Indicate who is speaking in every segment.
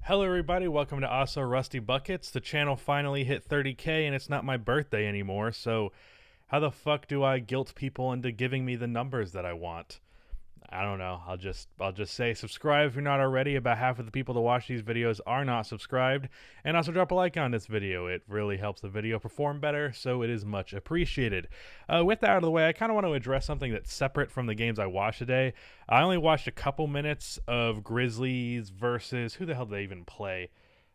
Speaker 1: Hello everybody, welcome to Also Rusty Buckets. The channel finally hit 30k and it's not my birthday anymore, so how the fuck do I guilt people into giving me the numbers that I want? I don't know. I'll just say subscribe if you're not already. About half of the people that watch these videos are not subscribed. And also drop a like on this video. It really helps the video perform better, so it is much appreciated. With that out of the way, I kind of want to address something that's separate from the games I watched today. I only watched a couple minutes of Grizzlies versus, who the hell did they even play?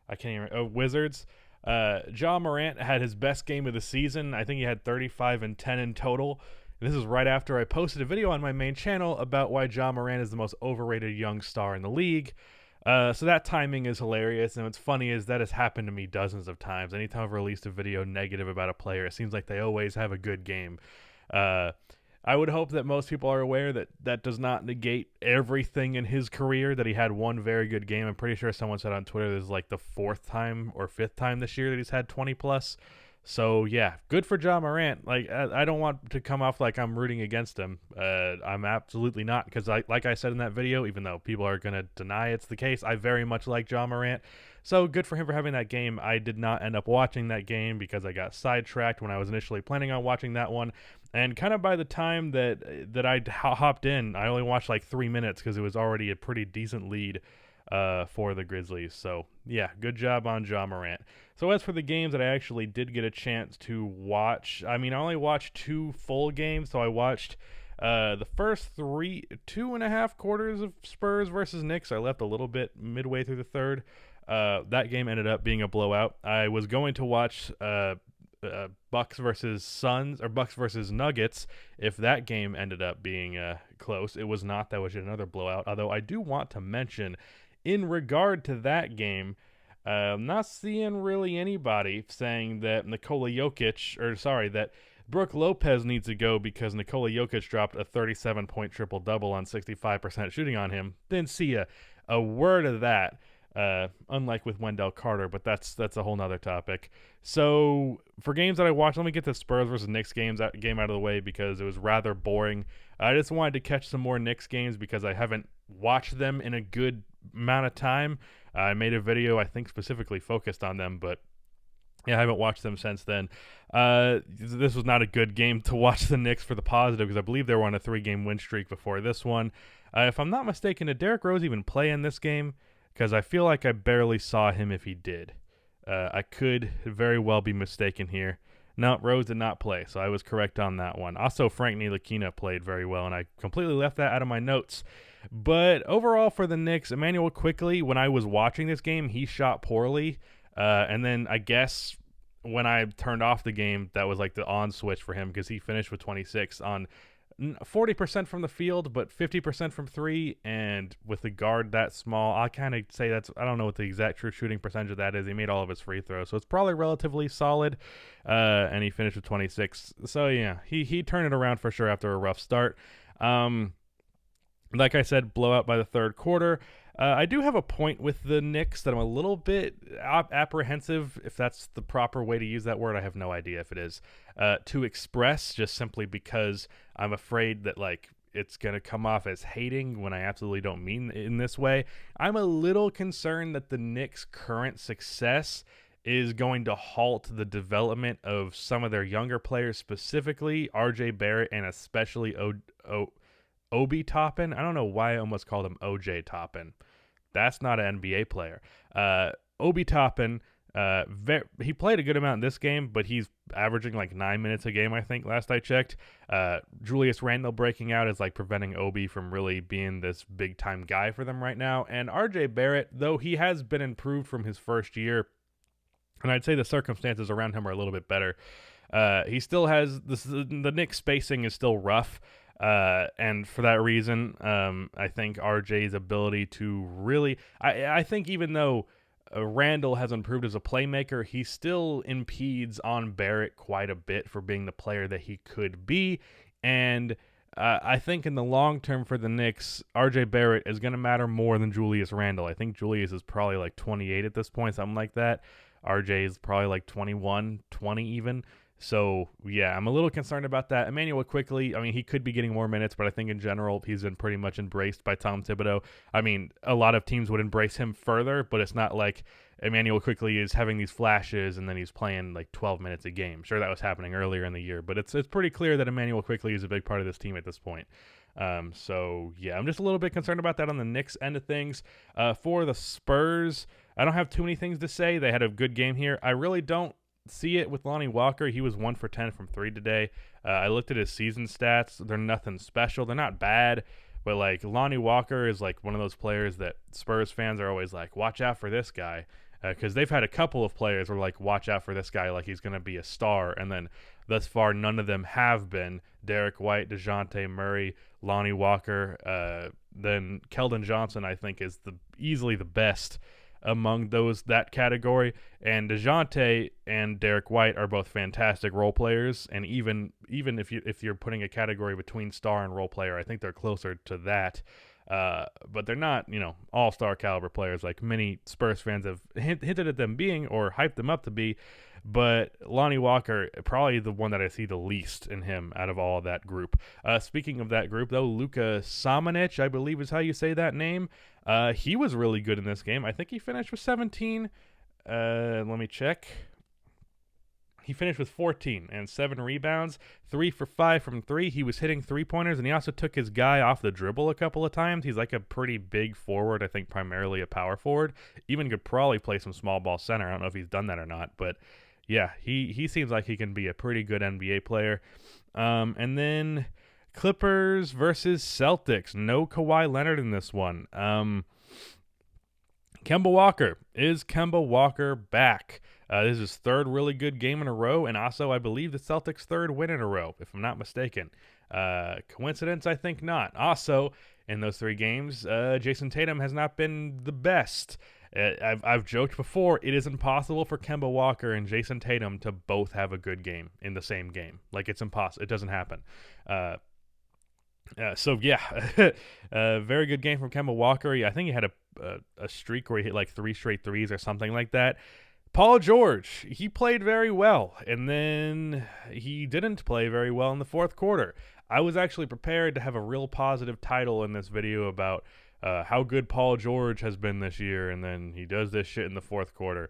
Speaker 1: I can't even remember. Wizards. Ja Morant had his best game of the season. I think he had 35 and 10 in total. This is right after I posted a video on my main channel about why Ja Morant is the most overrated young star in the league. So that timing is hilarious, and what's funny is that has happened to me dozens of times. Anytime I've released a video negative about a player, it seems like they always have a good game. I would hope that most people are aware that that does not negate everything in his career, that he had one very good game. I'm pretty sure someone said on Twitter this is like the fourth time or fifth time this year that he's had 20 plus. So yeah, good for Ja Morant. Like I don't want to come off like I'm rooting against him. I'm absolutely not, because like I said in that video, even though people are gonna deny it's the case, I very much like Ja Morant. So good for him for having that game. I did not end up watching that game because I got sidetracked when I was initially planning on watching that one. And kind of by the time that I hopped in, I only watched like 3 minutes because it was already a pretty decent lead for the Grizzlies. So yeah, good job on Ja Morant. So as for the games that I actually did get a chance to watch, I mean, I only watched 2 full games. So I watched the first 2.5 quarters of Spurs versus Knicks. I left a little bit midway through the third. That game ended up being a blowout. I was going to watch Bucks versus Suns, or Bucks versus Nuggets, if that game ended up being close. It was not. That was yet another blowout. Although I do want to mention, in regard to that game, I'm not seeing really anybody saying that that Brook Lopez needs to go because Nikola Jokic dropped a 37-point triple-double on 65% shooting on him. Didn't see a word of that, unlike with Wendell Carter, but that's a whole nother topic. So for games that I watched, let me get the Spurs versus Knicks game out of the way because it was rather boring. I just wanted to catch some more Knicks games because I haven't watched them in a good amount of time. I made a video, I think, specifically focused on them, but yeah, I haven't watched them since then. This was not a good game to watch the Knicks for the positive because I believe they were on a 3-game win streak before this one. If I'm not mistaken, did Derrick Rose even play in this game? Because I feel like I barely saw him if he did. I could very well be mistaken here. No, Rose did not play, so I was correct on that one. Also, Frank Ntilikina played very well, and I completely left that out of my notes. But overall for the Knicks, Emmanuel Quickley, when I was watching this game, he shot poorly. And then I guess when I turned off the game, that was like the on switch for him because he finished with 26 on 40% from the field, but 50% from 3. And with the guard that small, I kind of say I don't know what the exact true shooting percentage of that is. He made all of his free throws, so it's probably relatively solid. And he finished with 26. So yeah, he turned it around for sure after a rough start. Like I said, blowout by the third quarter. I do have a point with the Knicks that I'm a little bit apprehensive, if that's the proper way to use that word. I have no idea if it is, to express, just simply because I'm afraid that like it's going to come off as hating when I absolutely don't mean in this way. I'm a little concerned that the Knicks' current success is going to halt the development of some of their younger players, specifically RJ Barrett and especially Obi Toppin. I don't know why I almost called him OJ Toppin. That's not an NBA player. Obi Toppin, he played a good amount in this game, but he's averaging like 9 minutes a game, I think, last I checked. Julius Randle breaking out is like preventing Obi from really being this big-time guy for them right now. And RJ Barrett, though he has been improved from his first year, and I'd say the circumstances around him are a little bit better, he still has the Knicks spacing is still rough. And for that reason, I think RJ's ability to really, I think even though Randall has improved as a playmaker, he still impedes on Barrett quite a bit for being the player that he could be. And I think in the long term for the Knicks, RJ Barrett is going to matter more than Julius Randle. I think Julius is probably like 28 at this point, something like that. RJ is probably like 21, 20 even. So, yeah, I'm a little concerned about that. Emmanuel Quickley, I mean, he could be getting more minutes, but I think in general, he's been pretty much embraced by Tom Thibodeau. I mean, a lot of teams would embrace him further, but it's not like Emmanuel Quickley is having these flashes and then he's playing like 12 minutes a game. Sure, that was happening earlier in the year, but it's pretty clear that Emmanuel Quickley is a big part of this team at this point. So, yeah, I'm just a little bit concerned about that on the Knicks end of things. For the Spurs, I don't have too many things to say. They had a good game here. I really don't see it with Lonnie Walker. He was 1 for 10 from 3 today. I looked at his season stats. They're nothing special. They're not bad, but like Lonnie Walker is like one of those players that Spurs fans are always like, watch out for this guy, because they've had a couple of players where like, watch out for this guy like he's going to be a star, and then thus far none of them have been. Derek White, DeJounte Murray, Lonnie Walker, then Keldon Johnson I think is easily the best among that category, and DeJounte and Derek White are both fantastic role players, and even if you're putting a category between star and role player, I think they're closer to that, but they're not all-star caliber players like many Spurs fans have hinted at them being or hyped them up to be. But Lonnie Walker, probably the one that I see the least in him out of all of that group. Speaking of that group, though, Luka Samanic, I believe is how you say that name. He was really good in this game. I think he finished with 17. Let me check. He finished with 14 and 7 rebounds, 3 for 5 from 3. He was hitting three-pointers, and he also took his guy off the dribble a couple of times. He's like a pretty big forward, I think primarily a power forward. Even could probably play some small ball center. I don't know if he's done that or not, but yeah, he seems like he can be a pretty good NBA player. And then Clippers versus Celtics. No Kawhi Leonard in this one. Kemba Walker. Is Kemba Walker back? This is his third really good game in a row, and also I believe the Celtics' third win in a row, if I'm not mistaken. Coincidence? I think not. Also, in those 3 games, Jason Tatum has not been the best. I've joked before, it is impossible for Kemba Walker and Jason Tatum to both have a good game in the same game. Like, it's impossible. It doesn't happen. So, yeah, very good game from Kemba Walker. I think he had a streak where he hit like 3 straight threes or something like that. Paul George, he played very well, and then he didn't play very well in the fourth quarter. I was actually prepared to have a real positive title in this video about how good Paul George has been this year, and then he does this shit in the fourth quarter.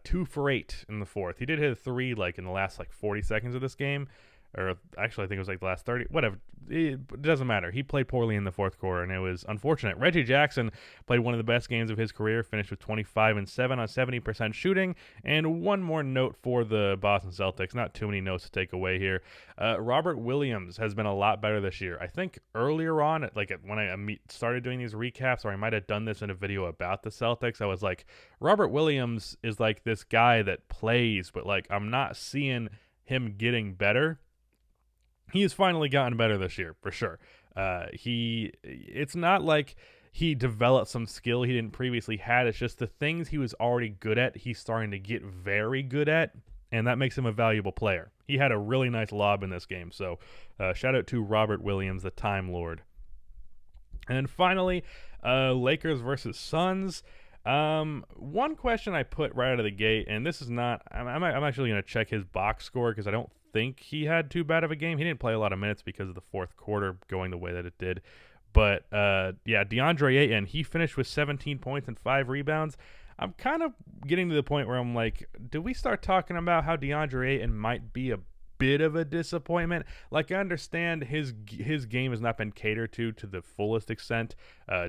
Speaker 1: 2 for 8 in the fourth. He did hit a 3 like in the last like 40 seconds of this game, or actually I think it was like the last 30, whatever. It doesn't matter. He played poorly in the fourth quarter, and it was unfortunate. Reggie Jackson played one of the best games of his career, finished with 25 and 7 on 70% shooting. And one more note for the Boston Celtics, not too many notes to take away here. Robert Williams has been a lot better this year. I think earlier on, when I started doing these recaps, or I might have done this in a video about the Celtics, I was like, Robert Williams is like this guy that plays, but like I'm not seeing him getting better. He has finally gotten better this year, for sure. It's not like he developed some skill he didn't previously had. It's just the things he was already good at, he's starting to get very good at, and that makes him a valuable player. He had a really nice lob in this game, so shout out to Robert Williams, the Time Lord. And then finally, Lakers versus Suns. One question I put right out of the gate, and this is not, I'm actually going to check his box score because I don't think he had too bad of a game. He didn't play a lot of minutes because of the fourth quarter going the way that it did. But, yeah, DeAndre Ayton, he finished with 17 points and 5 rebounds. I'm kind of getting to the point where I'm like, do we start talking about how DeAndre Ayton might be a bit of a disappointment? Like, I understand his game has not been catered to the fullest extent.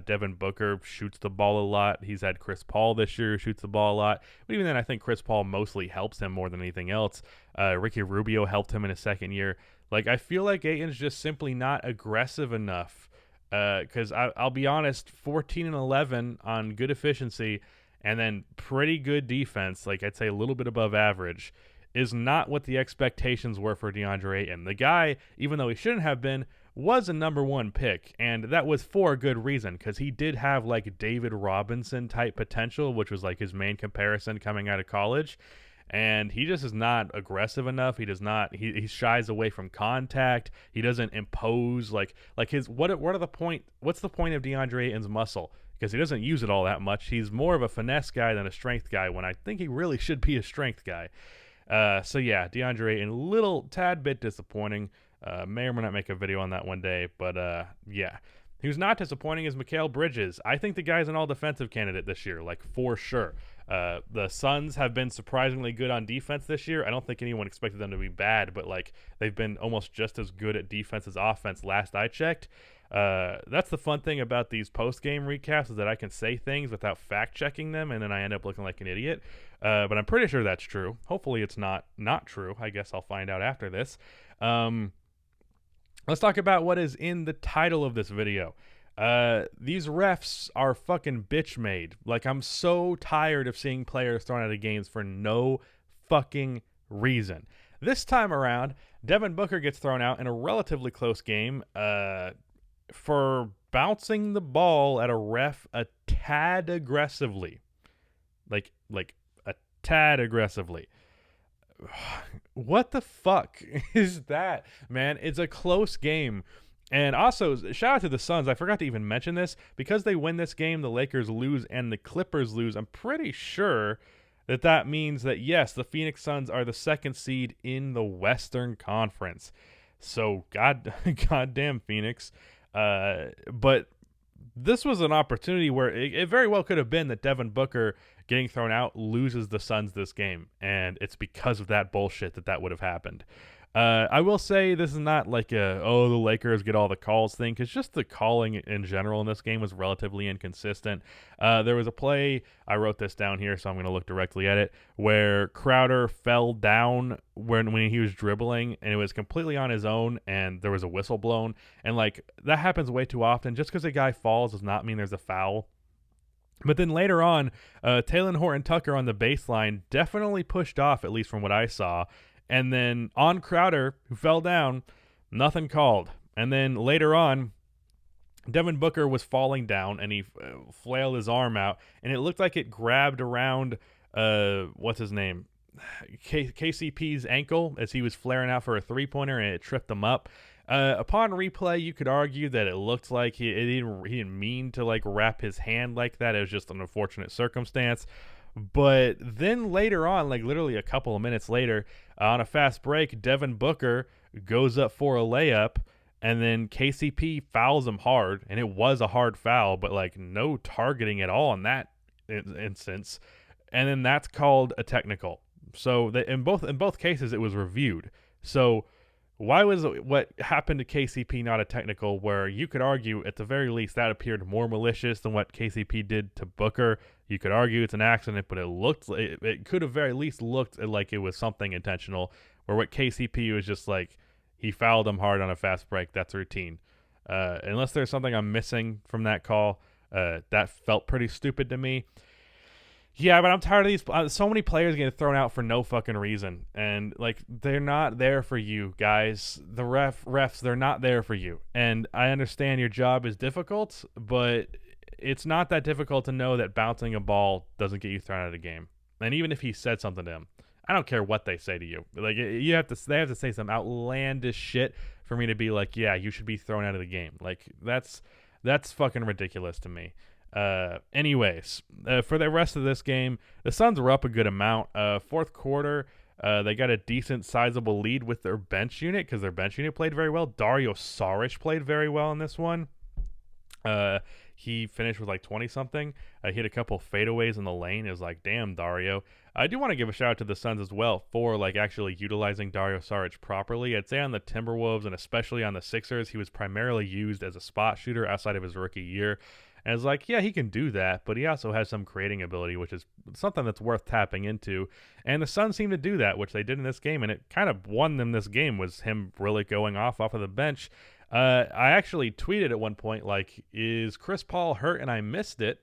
Speaker 1: Devin Booker shoots the ball a lot. He's had Chris Paul this year who shoots the ball a lot. But even then, I think Chris Paul mostly helps him more than anything else. Ricky Rubio helped him in his second year. Like, I feel like Ayton's just simply not aggressive enough. Because I'll be honest, 14 and 11 on good efficiency and then pretty good defense, like I'd say a little bit above average, is not what the expectations were for DeAndre Ayton. The guy, even though he shouldn't have been, was a number 1 pick, and that was for a good reason, because he did have like David Robinson type potential, which was like his main comparison coming out of college, and he just is not aggressive enough. He does not. He shies away from contact. He doesn't impose like his. What's the point of DeAndre Ayton's muscle? Because he doesn't use it all that much. He's more of a finesse guy than a strength guy, when I think he really should be a strength guy. So yeah, DeAndre Ayton, little tad bit disappointing. May or may not make a video on that one day, but yeah. Who's not disappointing is Mikal Bridges. I think the guy's an all-defensive candidate this year, like for sure. The Suns have been surprisingly good on defense this year. I don't think anyone expected them to be bad, but like they've been almost just as good at defense as offense last I checked. That's the fun thing about these post-game recaps is that I can say things without fact-checking them, and then I end up looking like an idiot. But I'm pretty sure that's true. Hopefully it's not true. I guess I'll find out after this. Let's talk about what is in the title of this video. These refs are fucking bitch made. Like, I'm so tired of seeing players thrown out of games for no fucking reason. This time around, Devin Booker gets thrown out in a relatively close game for bouncing the ball at a ref a tad aggressively. Like a tad aggressively. What the fuck is that, man? It's a close game. And also, shout out to the Suns. I forgot to even mention this. Because they win this game, the Lakers lose and the Clippers lose. I'm pretty sure that means that, yes, the Phoenix Suns are the second seed in the Western Conference. So, goddamn Phoenix. But this was an opportunity where it very well could have been that Devin Booker getting thrown out loses the Suns this game, and it's because of that bullshit that would have happened. I will say this is not like the Lakers get all the calls thing, because just the calling in general in this game was relatively inconsistent. There was a play, I wrote this down here, so I'm going to look directly at it, where Crowder fell down when he was dribbling, and it was completely on his own, and there was a whistle blown. And like that happens way too often. Just because a guy falls does not mean there's a foul. But then later on, Talen Horton-Tucker on the baseline definitely pushed off, at least from what I saw. And then on Crowder, who fell down, nothing called. And then later on, Devin Booker was falling down, and he flailed his arm out, and it looked like it grabbed around, what's his name? KCP's ankle as he was flaring out for a three-pointer, and it tripped him up. Upon replay, you could argue that it looked like he didn't mean to like wrap his hand like that. It was just an unfortunate circumstance. But then later on, like literally a couple of minutes later, on a fast break, Devin Booker goes up for a layup, and then KCP fouls him hard, and it was a hard foul, but like no targeting at all in that instance, and then that's called a technical. So in both cases, it was reviewed. So why was what happened to KCP not a technical, where you could argue at the very least that appeared more malicious than what KCP did to Booker? You could argue it's an accident, but it could have very least looked like it was something intentional, where what KCP was just like, he fouled him hard on a fast break. That's routine. Unless there's something I'm missing from that call, that felt pretty stupid to me. Yeah, but I'm tired of these. So many players getting thrown out for no fucking reason, and like they're not there for you guys. The refs, they're not there for you. And I understand your job is difficult, but it's not that difficult to know that bouncing a ball doesn't get you thrown out of the game. And even if he said something to him, I don't care what they say to you. Like they have to say some outlandish shit for me to be like, yeah, you should be thrown out of the game. Like that's fucking ridiculous to me. Anyways, for the rest of this game, the Suns were up a good amount. Fourth quarter, they got a decent, sizable lead with their bench unit, because their bench unit played very well. Dario Saric played very well in this one. He finished with like 20-something. He hit a couple fadeaways in the lane. It was like, damn, Dario. I do want to give a shout out to the Suns as well for like actually utilizing Dario Saric properly. I'd say on the Timberwolves and especially on the Sixers, he was primarily used as a spot shooter outside of his rookie year. And it's like, yeah, he can do that, but he also has some creating ability, which is something that's worth tapping into. And the Suns seem to do that, which they did in this game, and it kind of won them this game, was him really going off of the bench. I actually tweeted at one point, like, is Chris Paul hurt and I missed it?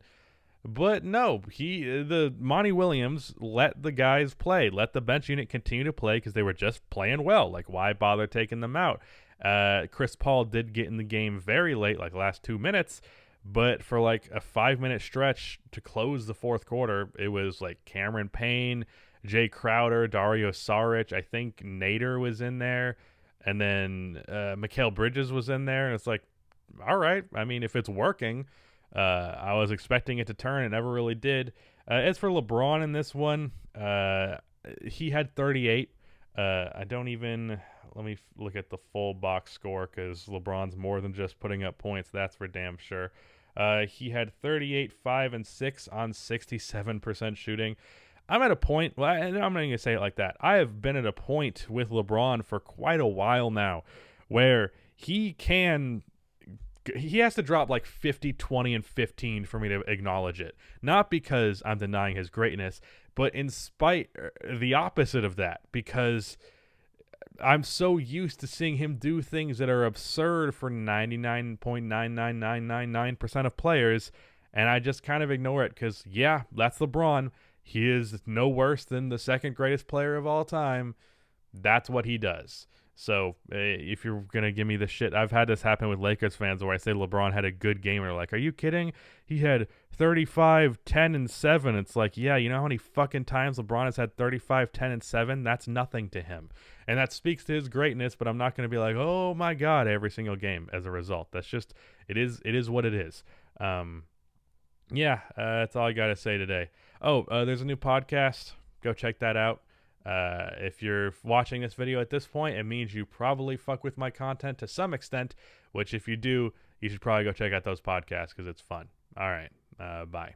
Speaker 1: But no, the Monty Williams let the guys play, let the bench unit continue to play because they were just playing well. Like, why bother taking them out? Chris Paul did get in the game very late, like last 2 minutes, but for like a 5-minute stretch to close the fourth quarter, it was like Cameron Payne, Jay Crowder, Dario Saric. I think Nader was in there. And then Mikal Bridges was in there. And it's like, all right. I mean, if it's working, I was expecting it to turn. It never really did. As for LeBron in this one, he had 38. I don't even let me look at the full box score because LeBron's more than just putting up points. That's for damn sure. He had 38, 5, and 6 on 67% shooting. I'm at a point, well, I'm not going to say it like that. I have been at a point with LeBron for quite a while now where he has to drop like 50, 20, and 15 for me to acknowledge it. Not because I'm denying his greatness, but the opposite of that, because I'm so used to seeing him do things that are absurd for 99.99999% of players, and I just kind of ignore it because, yeah, that's LeBron. He is no worse than the second greatest player of all time. That's what he does. So if you're going to give me the shit, I've had this happen with Lakers fans where I say LeBron had a good game. And they're like, are you kidding? He had 35, 10, and 7. It's like, yeah, you know how many fucking times LeBron has had 35, 10, and 7? That's nothing to him. And that speaks to his greatness, but I'm not going to be like, oh my God, every single game as a result. That's just, it is what it is. That's all I got to say today. There's a new podcast. Go check that out. If you're watching this video at this point, it means you probably fuck with my content to some extent, which if you do, you should probably go check out those podcasts because it's fun. All right. Bye.